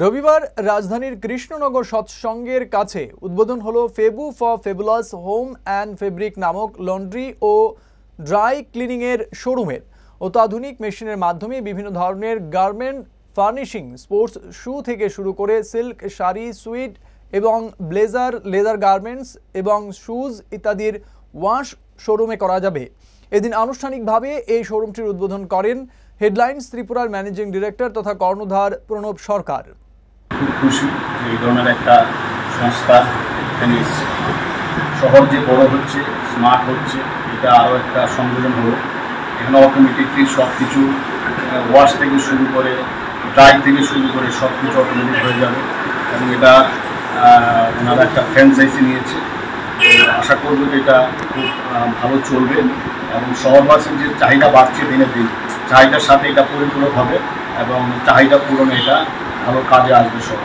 রবিবার রাজধানীর কৃষ্ণনগর সৎসঙ্গের কাছে উদ্বোধন হলো Fabu for Fabulous Home and Fabric নামক লন্ড্রি ও ড্রাই ক্লিনিংয়ের শোরুমের। অত্যাধুনিক মেশিনের মাধ্যমে বিভিন্ন ধরনের গার্মেন্ট, ফার্নিশিং, স্পোর্টস শু থেকে শুরু করে সিল্ক, শাড়ি, সুইট এবং ব্লেজার, লেদার গার্মেন্টস এবং শুজ ইত্যাদির ওয়াশ শোরুমে করা যাবে। এদিন আনুষ্ঠানিকভাবে এই শোরুমটির উদ্বোধন করেন হেডলাইন্স ত্রিপুরার ম্যানেজিং ডিরেক্টর তথা কর্ণধার প্রণব সরকার। খুব খুশি যে এই ধরনের একটা সংস্থা এখানে এসেছে। শহর যে বড় হচ্ছে, স্মার্ট হচ্ছে, এটা আরও একটা সংযোজন হলো। এখানে অটোমেটিকলি সব কিছু ওয়াশ থেকে শুরু করে, ড্রাই থেকে শুরু করে সব কিছু অটোমেটিক হয়ে যাবে এবং এটা ওনারা একটা ফ্র্যাঞ্চাইজি নিয়েছে। আশা করব যে এটা খুব ভালো চলবে এবং শহরবাসীর যে চাহিদা বাড়ছে দিনে দিন, চাহিদার সাথে এটা পরিপূরক হবে এবং চাহিদা পূরণে এটা ভালো কাজে আসবে সব।